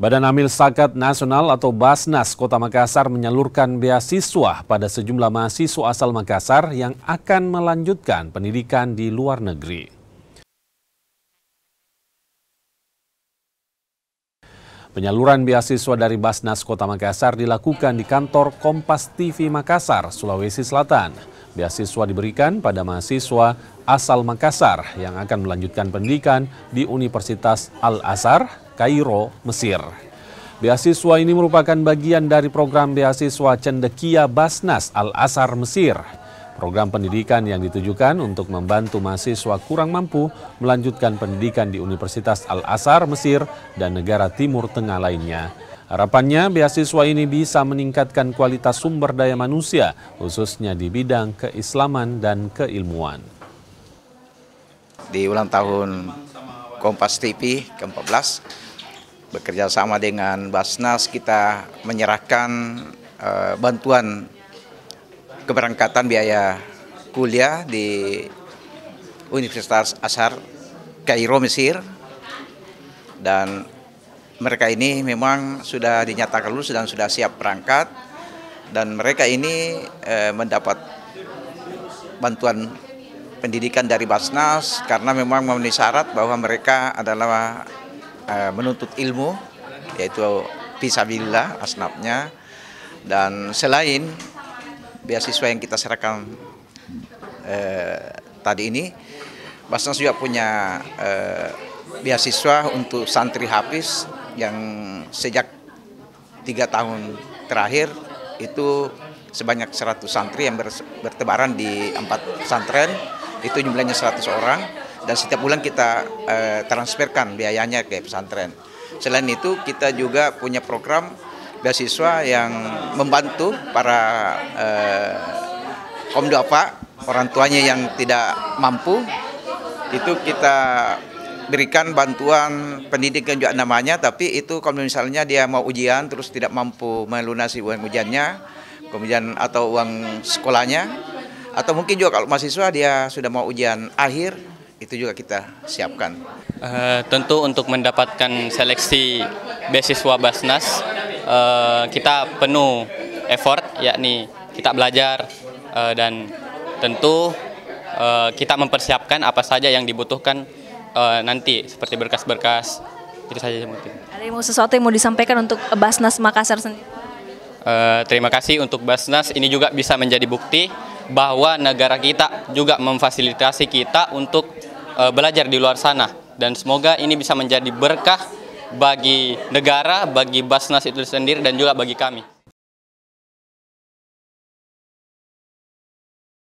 Badan Amil Zakat Nasional atau Basnas Kota Makassar menyalurkan beasiswa pada sejumlah mahasiswa asal Makassar yang akan melanjutkan pendidikan di luar negeri. Penyaluran beasiswa dari Basnas Kota Makassar dilakukan di kantor Kompas TV Makassar, Sulawesi Selatan. Beasiswa diberikan pada mahasiswa asal Makassar yang akan melanjutkan pendidikan di Universitas Al-Azhar, Kairo, Mesir. Beasiswa ini merupakan bagian dari program beasiswa Cendekia Basnas Al-Azhar Mesir. Program pendidikan yang ditujukan untuk membantu mahasiswa kurang mampu melanjutkan pendidikan di Universitas Al-Azhar Mesir dan negara Timur Tengah lainnya. Harapannya beasiswa ini bisa meningkatkan kualitas sumber daya manusia, khususnya di bidang keislaman dan keilmuan. Di ulang tahun Kompas TV ke-14, bekerja sama dengan Basnas, kita menyerahkan bantuan keberangkatan biaya kuliah di Universitas Azhar Kairo, Mesir. Dan mereka ini memang sudah dinyatakan lulus dan sudah siap berangkat. Dan mereka ini mendapat bantuan pendidikan dari Basnas karena memang memenuhi syarat bahwa mereka adalah menuntut ilmu, yaitu fisabilillah asnafnya. Dan selain beasiswa yang kita serahkan tadi ini, Basnas juga punya beasiswa untuk santri hafiz yang sejak 3 tahun terakhir itu sebanyak 100 santri yang bertebaran di 4 pesantren, itu jumlahnya 100 orang, dan setiap bulan kita transferkan biayanya ke pesantren. Selain itu kita juga punya program beasiswa yang membantu para kaum duafa, orang tuanya yang tidak mampu, itu kita berikan bantuan pendidikan juga namanya, tapi itu kalau misalnya dia mau ujian terus tidak mampu melunasi uang ujiannya, kemudian atau uang sekolahnya, atau mungkin juga kalau mahasiswa dia sudah mau ujian akhir, itu juga kita siapkan. Tentu untuk mendapatkan seleksi beasiswa Basnas, kita penuh effort, yakni kita belajar dan tentu kita mempersiapkan apa saja yang dibutuhkan nanti, seperti berkas-berkas. Itu saja mungkin. Ada sesuatu yang mau disampaikan untuk Basnas Makassar sendiri? Terima kasih untuk Basnas. Ini juga bisa menjadi bukti bahwa negara kita juga memfasilitasi kita untuk belajar di luar sana. Dan semoga ini bisa menjadi berkah bagi negara, bagi Basnas itu sendiri, dan juga bagi kami.